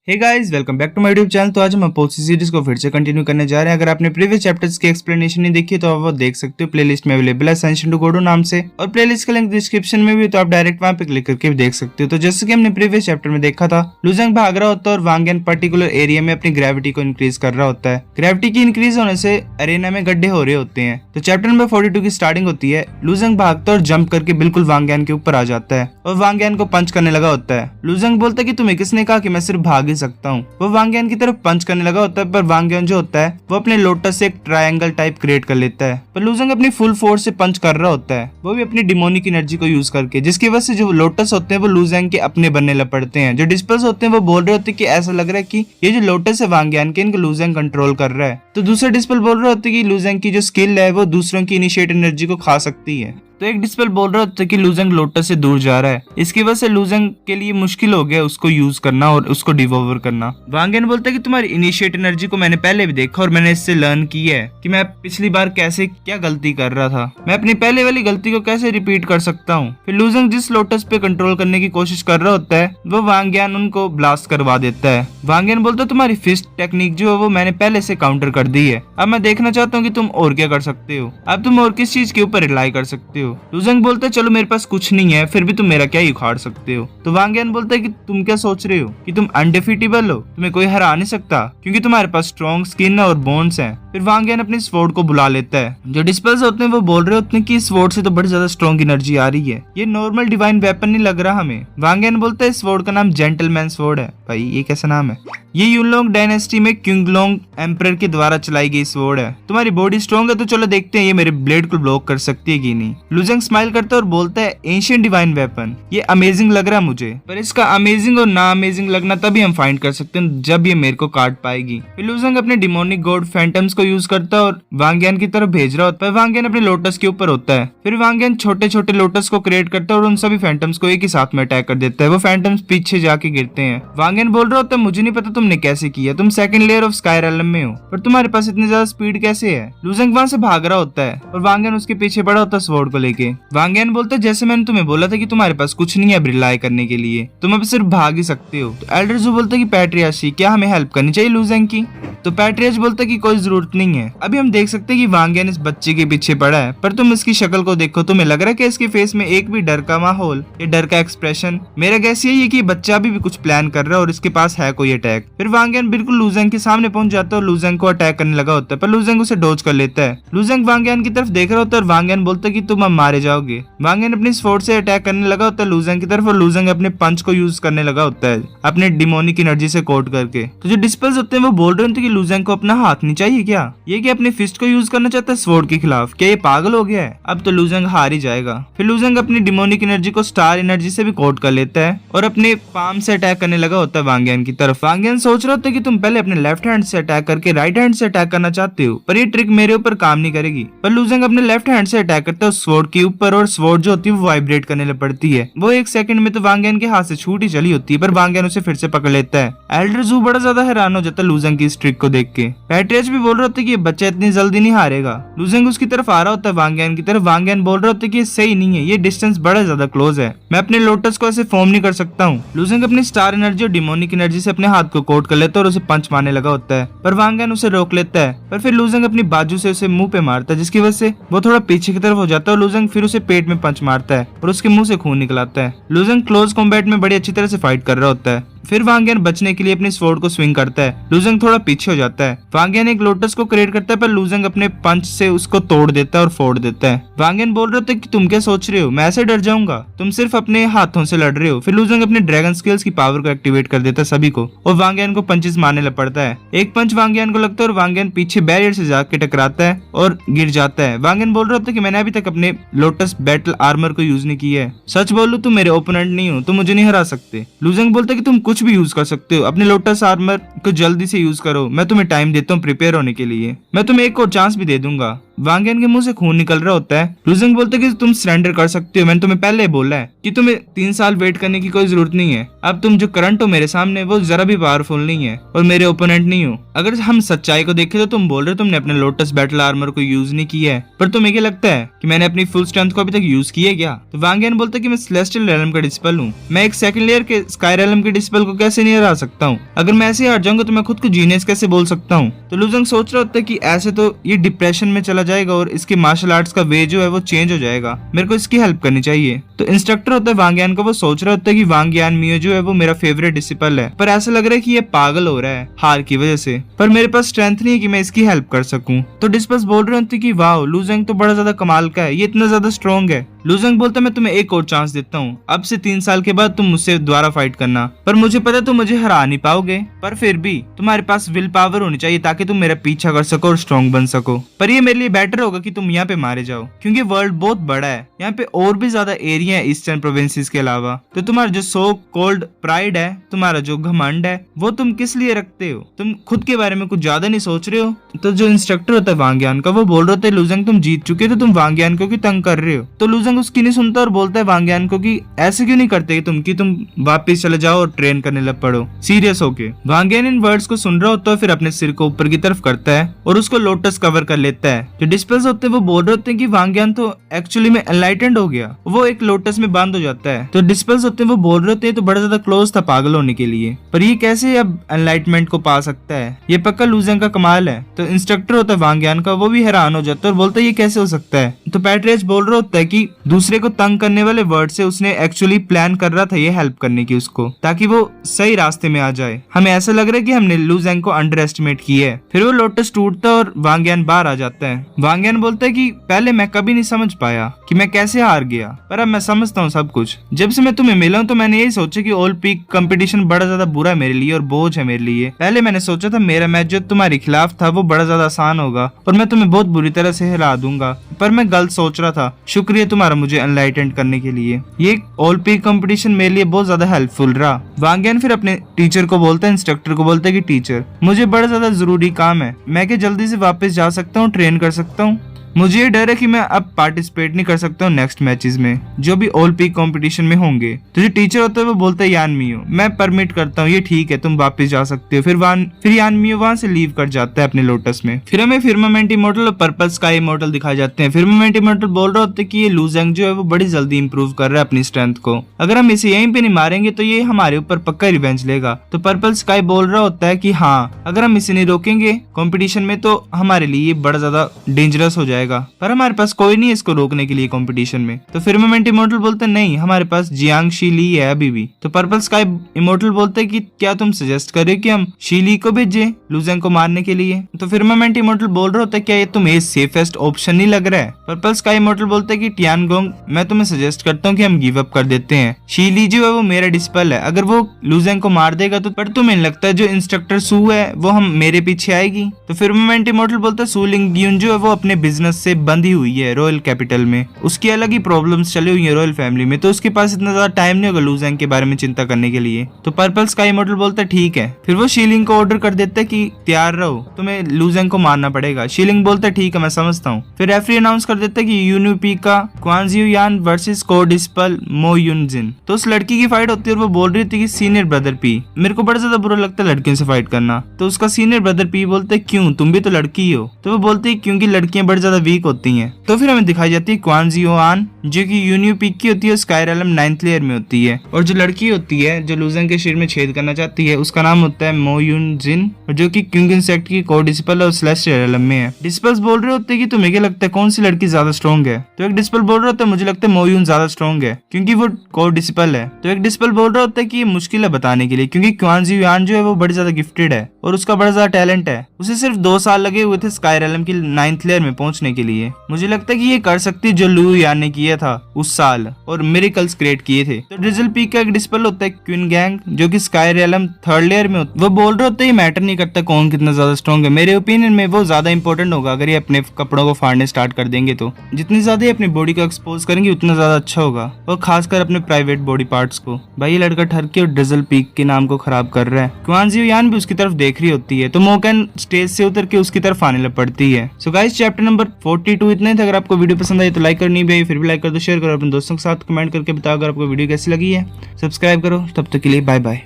Hey guys, welcome back to my YouTube channel. तो आज हम अपोजी सीरीज को फिर से कंटिन्यू करने जा रहे हैं। अगर आपने प्रीवियस चैप्टर्स की एक्सप्लेनेशन नहीं देखी तो आप वो देख सकते हो, प्लेलिस्ट में अवेलेबल है असेंशन टू गोडो नाम से, और प्लेलिस्ट का लिंक डिस्क्रिप्शन में भी, तो आप डायरेक्ट वहां पे क्लिक करके भी देख सकते हो। तो जैसे कि हमने प्रीवियस चैप्टर में देखा था, लुजंग भाग रहा होता है और वांग यान पर्टिकुलर एरिया में अपनी ग्रेविटी को इंक्रीज कर रहा होता है। ग्रेविटी की इंक्रीज होने से अरेना में गड्ढे हो रहे होते हैं। तो चैप्टर नंबर 42 की स्टार्टिंग होती है। लुजंग भागता और जंप करके बिल्कुल वांग यान के ऊपर आ जाता है और वांग यान को पंच करने लगा होता है। लुजंग बोलता है कि तुम्हें किसने कहा कि मैं सिर्फ भाग ही सकता हूँ। वो वांग यान की तरफ पंच करने लगा होता है, पर वांग यान जो होता है वो अपने लोटस से एक ट्रायंगल टाइप क्रिएट कर लेता है। पर लुजंग अपनी फुल फोर्स से पंच कर रहा होता है, वो भी अपनी डिमोनिक एनर्जी को यूज करके, जिसकी वजह से जो लोटस होते हैं वो लुजंग के अपने बनने लग पड़ते हैं। जो डिस्पल्स होते हैं वो बोल रहे होते हैं कि ऐसा लग रहा है कि ये जो लोटस है वांग यान के, इनको लुजंग कंट्रोल कर रहा है। तो दूसरा डिस्पल बोल रहे होते हैं कि लुजंग की जो स्किल है वो दूसरों की इनिशिएट एनर्जी को खा सकती है। तो एक डिस्पल बोल रहा था कि लुजंग लोटस से दूर जा रहा है, इसकी वजह से लुजंग के लिए मुश्किल हो गया उसको यूज करना और उसको डिवोवर करना। वांग यान बोलता है कि तुम्हारी इनिशिएट एनर्जी को मैंने पहले भी देखा और मैंने इससे लर्न की है कि मैं पिछली बार कैसे क्या गलती कर रहा था, मैं अपनी पहले वाली गलती को कैसे रिपीट कर सकता हूँ। फिर लुजंग जिस लोटस पे कंट्रोल करने की कोशिश कर रहा होता है वो वांग यान उनको ब्लास्ट करवा देता है। वांग यान बोलता है तुम्हारी फिस्ट टेक्निक जो है वो मैंने पहले से काउंटर कर दी है, अब मैं देखना चाहता हूँ कि तुम और क्या कर सकते हो, अब तुम और किस चीज के ऊपर रिलाई कर सकते हो। लुजंग बोलता है चलो मेरे पास कुछ नहीं है, फिर भी तुम मेरा क्या ही उखाड़ सकते हो। तो वांग यान बोलता है कि तुम क्या सोच रहे हो कि तुम अनडिफीटेबल हो, तुम्हें कोई हरा नहीं सकता क्योंकि तुम्हारे पास स्ट्रॉन्ग स्किन और बोन्स हैं। फिर वांग यान अपनी स्वॉर्ड को बुला लेता है। जो डिस्पल्स होते हैं वो बोल रहे होते हैं कि स्वॉर्ड से तो बड़ी ज्यादा स्ट्रॉन्ग एनर्जी आ रही है, ये नॉर्मल डिवाइन वेपन नहीं लग रहा हमें। वांग यान बोलता है स्वॉर्ड का नाम जेंटलमैन स्वॉर्ड है। भाई ये कैसा नाम है, ये यूनलोंग डायनेस्टी में क्युंगलोंग एम्परर के द्वारा चलाई गई स्वॉर्ड है। तुम्हारी बॉडी स्ट्रॉन्ग है तो चलो देखते हैं ये मेरे ब्लेड को ब्लॉक कर सकती है कि नहीं। लुजंग स्माइल करता है और बोलता है एंशिएंट डिवाइन वेपन, ये अमेजिंग लग रहा है मुझे, पर इसका अमेजिंग और ना अमेजिंग लगना तभी हम फाइंड कर सकते हैं जब ये मेरे को काट पाएगी। फिर लुजंग अपने डिमोनिक गॉड फैंटम्स को यूज करता है और वांग यान की तरफ भेज रहा होता है। वांग यान अपने लोटस के ऊपर होता है। फिर वांग यान छोटे छोटे लोटस को क्रिएट करता है और उन सभी फैंटम्स को एक ही साथ में अटैक कर देता है। वो फैंटम्स पीछे जाके गिरते हैं। वांग यान बोल रहा होता है मुझे नहीं पता तुमने कैसे किया, तुम सेकंड लेयर ऑफ स्काई रेलम में हो, पर तुम्हारे पास इतनी ज्यादा स्पीड कैसे है। लुजंग वहां से भाग रहा होता है और वांग यान उसके पीछे पड़ा होता है स्वॉर्ड को लेके। वांग यान बोलता है जैसे मैंने तुम्हें बोला था कि तुम्हारे पास कुछ नहीं है अब रिलाई करने के लिए, तुम अब सिर्फ भाग ही सकते हो। तो एल्डर जू बोलता है कि पैट्रियाशी क्या हमें हेल्प करनी चाहिए लुजंग की। तो पैट्रियाश बोलता है कि कोई जरूरत नहीं है। अभी हम देख सकते हैं कि वांग यान इस बच्चे के पीछे पड़ा है, पर तुम इसकी शक्ल को देखो, तुम्हें लग रहा है कि इसके फेस में एक भी डर का माहौल या डर का एक्सप्रेशन। मेरा गैस यही है कि बच्चा अभी भी कुछ प्लान कर रहा है और इसके पास है कोई अटैक। फिर वांग यान बिल्कुल लुजंग के सामने पहुंच जाता है और लुजंग को अटैक करने लगा होता है, पर लुजंग उसे डॉज कर लेता है। लुजंग वांग यान की तरफ देख रहा होता है और वांग यान बोलता है कि तुम अब मारे जाओगे। वांग यान अपनी स्वॉर्ड से अटैक करने लगा होता है लुजंग की तरफ और लुजंग अपने पंच को यूज करने लगा होता है अपने डिमोनिक एनर्जी से कोट करके। तो जो डिस्पल्स होते हैं वो बोल रहे होते हैं कि लुजंग को अपना हाथ नहीं चाहिए क्या, ये क्या अपनी फिस्ट को यूज करना चाहता है स्वॉर्ड के खिलाफ, क्या ये पागल हो गया है। अब तो लुजंग हार ही जाएगा। फिर लुजंग अपनी डिमोनिक एनर्जी को स्टार एनर्जी से भी कोट कर लेता है और अपने पाम से अटैक करने लगा होता है वांग यान की तरफ। वांग यान सोच रहा होता है कि तुम पहले अपने लेफ्ट हैंड से अटैक करके राइट हैंड से अटैक करना चाहते हो, पर ये ट्रिक मेरे ऊपर काम नहीं करेगी। पर लुजंग अपने लेफ्ट हैंड से अटैक करता है स्वॉर्ड के ऊपर और स्वॉर्ड जो होती है वो वाइब्रेट करने लग पड़ती है। वो एक सेकंड में तो वांग यान के हाथ से छूट ही चली होती है, पर वांग यान उसे फिर से पकड़ लेता है। एल्डर जू बड़ा ज्यादा हैरान हो जाता है लुजंग की इस ट्रिक को देख के। पैट्रियाश भी बोल रहा होता है कि ये बच्चा इतनी जल्दी नहीं हारेगा। लुजंग उसकी तरफ आ रहा होता है वांग यान की तरफ। वांग यान बोल रहा होता है कि ये सही नहीं है, ये डिस्टेंस बड़ा ज्यादा क्लोज है, मैं अपने लोटस को ऐसे फॉर्म नहीं कर सकता हूँ। लुजंग अपनी स्टार एनर्जी और डिमोनिक एनर्जी से अपने हाथ को कोट कर लेता है और उसे पंच मारने लगा होता है, पर वांग यान उसे रोक लेता है। पर फिर लुजंग अपनी बाजू से उसे मुंह पे मारता है, जिसकी वजह से वो थोड़ा पीछे की तरफ हो जाता है और लुजंग फिर उसे पेट में पंच मारता है और उसके मुंह से खून निकल आता है। लुजंग क्लोज कॉम्बैट में बड़ी अच्छी तरह से फाइट कर रहा होता है। फिर वांग यान बचने के लिए अपनी स्वॉर्ड को स्विंग करता है। लुजंग थोड़ा पीछे हो जाता है। वांग यान एक लोटस को क्रिएट करता है, पर लुजंग अपने पंच से उसको तोड़ देता है और फोड़ देता है। वांग यान बोल रहे थे कि तुम क्या सोच रहे हो, मैं ऐसे डर जाऊंगा, तुम सिर्फ अपने हाथों से लड़ रहे हो। फिर लुजंग अपने ड्रैगन स्किल्स की पावर को एक्टिवेट कर देता है सभी को और वांग यान को पंचेस मारने लग पड़ता है। एक पंच वांग यान को लगता है और वांग यान पीछे बैरियर से जाके टकराता है और गिर जाता है। वांग यान बोल रहे थे कि मैंने अभी तक अपने लोटस बैटल आर्मर को यूज नहीं किया है, सच बोलूं तुम मेरे ओपोनेंट नहीं हो, तुम मुझे नहीं हरा सकते। लुजंग बोलता है कि तुम कुछ भी यूज कर सकते हो, अपने लोटस आर्मर को जल्दी से यूज करो, मैं तुम्हें टाइम देता हूँ प्रिपेयर होने के लिए, मैं तुम्हें एक और चांस भी दे दूंगा। वांग यान के मुंह से खून निकल रहा होता है। लूजेंग बोलता है कि तुम सरेंडर कर सकते हो, मैंने तुम्हें पहले बोला है कि तुम्हें 3 साल वेट करने की कोई जरूरत नहीं है। अब तुम जो करंट हो मेरे सामने वो जरा भी पावरफुल नहीं है और मेरे ओपोनेंट नहीं हो। अगर हम सच्चाई को देखें तो तुम बोल रहे हो तुमने अपने लोटस बैटल आर्मर को यूज नहीं किया है, पर तुम्हें क्या लगता है कि मैंने अपनी फुल स्ट्रेंथ को अभी तक यूज किया क्या? तो वांग यान बोलता है कि मैं सेलेस्टियल रेलम का डिस्पल हूँ, मैं एक सेकंड लेयर के स्काई रेलम के डिस्पल को कैसे नहीं हरा सकता हूँ? अगर मैं ऐसे हार जाऊंगा तो मैं खुद को जीनियस कैसे बोल सकता हूँ? तो लूजेंग सोच रहा होता है कि ऐसे तो ये डिप्रेशन में चला जाएगा और इसके मार्शल आर्ट्स का वे जो है वो चेंज हो जाएगा, मेरे को इसकी हेल्प करनी चाहिए। तो इंस्ट्रक्टर होता है वांग यान का, वो सोच रहा होता है कि वांग यान मियो जो है वो मेरा फेवरेट डिसिपल है, पर ऐसा लग रहा है कि ये पागल हो रहा है हार की वजह से, पर मेरे पास स्ट्रेंथ नहीं है कि मैं इसकी हेल्प कर सकूं। तो डिस्पल्स बोल रहे होते कि वाह लूजेंग तो बड़ा ज्यादा कमाल का है, ये इतना ज्यादा स्ट्रॉन्ग है। लूजेंग बोलता है मैं तुम्हें एक और चांस देता हूँ, अब से 3 साल के बाद तुम मुझसे दोबारा फाइट करना, पर मुझे पता है तुम मुझे हरा नहीं पाओगे, पर फिर भी तुम्हारे पास विल पावर होनी चाहिए ताकि तुम मेरा पीछा कर सको और स्ट्रॉन्ग बन सको। पर ये मेरे लिए बेटर होगा कि तुम यहाँ पे मारे जाओ, क्योंकि वर्ल्ड बहुत बड़ा है, यहाँ पे और भी ज्यादा एरिया है ईस्टर्न प्रोविंसेस के अलावा। तो तुम्हारा जो सो कॉल्ड प्राइड है, तुम्हारा जो घमंड है, वो तुम किस लिए रखते हो? तुम खुद के बारे में कुछ ज्यादा नहीं सोच रहे हो? तो जो इंस्ट्रक्टर होता है वांग यान का, वो बोल रहे थे लूजेंग तुम जीत चुके हो तो तुम वांग यान को क्यों तंग कर रहे हो? तो लूजेंग उसकी नहीं सुनता और बोलता है वांग यान को कि ऐसे क्यों नहीं करते कि तुम वापस चले जाओ और ट्रेन करने लग पड़ो सीरियस होके। वांग यान इन वर्ड्स को सुन रहा होता है, फिर अपने सिर को ऊपर की तरफ करता है और उसको लोटस कवर कर लेता है। जो डिस्पल्स होते हैं वो बोल रहे होते हैं कि वांग यान तो एक्चुअली में एनलाइटेंड हो गया, वो एक लोटस में बंद हो जाता है। तो डिस्पल्स होते हैं वो बोल रहे होते हैं तो बड़ा ज्यादा क्लोज था पागल होने के लिए, पर ये कैसे अब एनलाइटमेंट को पा सकता है? ये पक्का लूजेंग का कमाल है। तो इंस्ट्रक्टर होता है वांग यान का, वो भी हैरान हो जाता है और बोलता है ये कैसे हो सकता है? तो पैट्रियस बोल रहा होता है कि दूसरे को तंग करने वाले वर्ड से उसने एक्चुअली प्लान कर रहा था ये हेल्प करने की उसको, ताकि वो सही रास्ते में आ जाए। हमें ऐसा लग रहा है कि हमने लूजेंग को अंडर एस्टिमेट किया है। फिर वो लोटस टूटता है और वांग यान बाहर आ जाता है। वांग यान बोलता है कि पहले मैं कभी नहीं समझ पाया कि मैं कैसे हार गया, पर अब मैं समझता हूँ सब कुछ। जब से मैं तुम्हें मिला हूँ तो मैंने यही सोचा कि ऑल पीक कंपटीशन बड़ा ज्यादा बुरा है मेरे लिए और बोझ है मेरे लिए। पहले मैंने सोचा था मेरा मैच जो तुम्हारे खिलाफ था वो बड़ा ज्यादा आसान होगा और मैं तुम्हें बहुत बुरी तरह से हिला दूंगा, पर मैं गलत सोच रहा था। शुक्रिया तुम्हारा मुझे एनलाइटेंड करने के लिए, ये ऑल पीक कंपटीशन मेरे लिए बहुत ज्यादा हेल्पफुल रहा। वांग यान फिर अपने टीचर को बोलता है, इंस्ट्रक्टर को बोलता है कि टीचर मुझे बड़ा ज्यादा जरूरी काम है, मैं क्या जल्दी से वापस जा सकता हूँ, ट्रेन कर सकता हूँ? मुझे ये डर है कि मैं अब पार्टिसिपेट नहीं कर सकता हूँ नेक्स्ट मैचेस में जो भी ऑल पीक कंपटीशन में होंगे। तो जो टीचर होता है वो बोलता है यान मियो मैं परमिट करता हूँ, ये ठीक है तुम वापस जा सकते हो। फिर यान मियो वहां से लीव कर जाता है अपने लोटस में। फिर हमें फिर्मामेंट इमोर्टल और पर्पल स्काई इमोर्टल दिखाए जाते हैं। फिर्मामेंट इमोर्टल बोल रहा होता है कि ये लूजेंग जो है वो बड़ी जल्दी इंप्रूव कर रहा है अपनी स्ट्रेंथ को, अगर हम इसे यहीं पे नहीं मारेंगे तो ये हमारे ऊपर पक्का रिवेंज लेगा। तो पर्पल स्काई बोल रहा होता है कि हाँ अगर हम इसे नहीं रोकेंगे कॉम्पिटिशन में तो हमारे लिए ये बड़ा ज्यादा डेंजरस हो जाएगा, पर हमारे पास कोई नहीं है इसको रोकने के लिए कंपटीशन में। तो फिर्मामेंट इमोर्टल बोलते हैं नहीं हमारे पास जियांग शीली है अभी भी। तो पर्पल स्काई इमोर्टल बोलते हैं कि क्या तुम सजेस्ट करे कि हम शीली को भेजें लूजेंग को मारने के लिए? तो फिर्मामेंट इमोर्टल बोल रहा होता है क्या ये तुम्हें सेफेस्ट ऑप्शन नहीं लग रहा है? पर्पल स्काई इमोर्टल बोलते हैं कि टियानगोंग मैं तुम्हें सजेस्ट करता हूँ कि हम गिव अप कर देते हैं, शीली जो है वो मेरा डिस्पल है, अगर वो लूजेंग को मार देगा तो पर तुम्हें लगता है जो इंस्ट्रक्टर सू है वो हम मेरे पीछे आएगी? तो फिर्मामेंट इमोर्टल बोलता है सू लिंगयून जो है वो अपने बिजनेस से बंधी हुई है रॉयल कैपिटल में, उसकी अलग ही प्रॉब्लम्स चली हुई है रॉयल फैमिली में, तो उसके पास इतना ज्यादा टाइम नहीं होगा लूजेंग के बारे में चिंता करने के लिए। तो पर्पल स्काई इमोर्टल बोलता है ठीक है। फिर वो शीलिंग को ऑर्डर कर देता है कि तैयार रहो तुम्हें लूजेंग को मारना पड़ेगा। शीलिंग बोलता है ठीक है मैं समझता हूँ। फिर रेफरी अनाउंस कर देता है कि यूनिपी का क्वांजियो यान वर्सेस को डिस्पल मो युनजिन। तो उस लड़की की फाइट होती है और वो बोल रही थी कि सीनियर ब्रदर पी, मेरे को बड़ा ज्यादा बुरा लगता है लड़कियों से फाइट करना। तो उसका सीनियर ब्रदर पी बोलते है क्यों तुम भी तो लड़की हो? तो वो बोलते है क्योंकि लड़कियां बड़ी ज्यादा वीक होती हैं। तो फिर हमें दिखाई जाती है क्वांजियो आन जो कि यूनिपीक की होती है, स्काई रेलम 9th लेयर में होती है, और जो लड़की होती है जो लूजेंग के शरीर में छेद करना चाहती है उसका नाम होता है मो युन जिन, जो कि क्यूंग इंसेक्ट की को डिस्पल और सेलेस्टियल रेलम में है। डिस्पल्स बोल रहे होते हैं कि तुम्हें क्या लगता है कौन सी लड़की ज्यादा स्ट्रॉन्ग है? तो एक डिस्पल बोल रहा होता है मुझे लगता है मो युन ज्यादा स्ट्रॉन्ग है क्योंकि वो को डिस्पल है। तो एक डिस्पल बोल रहा होता है कि ये मुश्किल है बताने के लिए क्योंकि क्वांजियो यान जो है वो बड़ी ज्यादा गिफ्टेड है और उसका बड़ा ज्यादा टैलेंट है, उसे सिर्फ 2 साल लगे हुए थे स्काई रेलम की 9th लेयर में पहुंचने के लिए। मुझे लगता है कि ये कर सकती जो लू यान ने की किया था उस साल और मिरेकल्स क्रिएट किए थे। तो ड्रिजल पीक का एक डिस्पेल होता है क्वीन गैंग, जो कि स्काई रियलम थर्ड लेयर में होता है। वो बोल रहे होते ही मैटर नहीं करता कौन कितना ज्यादा स्ट्रॉन्ग है। मेरे ओपिनियन में वो ज्यादा इंपॉर्टेंट होगा अगर ये अपने कपड़ों को फाड़ने स्टार्ट कर देंगे। तो जितनी ज्यादा ये अपनी बॉडी को एक्सपोज करेंगे उतना ज्यादा अच्छा होगा, और खासकर अपने प्राइवेट बॉडी पार्ट्स को। भाई ये लड़का ठर के और ड्रिजल पीक के नाम को खराब कर रहा है। क्वान जियो यान भी उसकी तरफ देख रही होती है, तो मोकैन स्टेज से उतर के उसकी तरफ आने लग पड़ती है। सो गाइस चैप्टर नंबर 42 इतने थे। अगर आपको वीडियो पसंद आई तो लाइक करनी भी, फिर भी लाइक कर दो, शेयर करो, अपने दोस्तों के साथ कमेंट करके बताओ अगर आपको वीडियो कैसी लगी है। सब्सक्राइब करो, तब तक के लिए बाय बाय।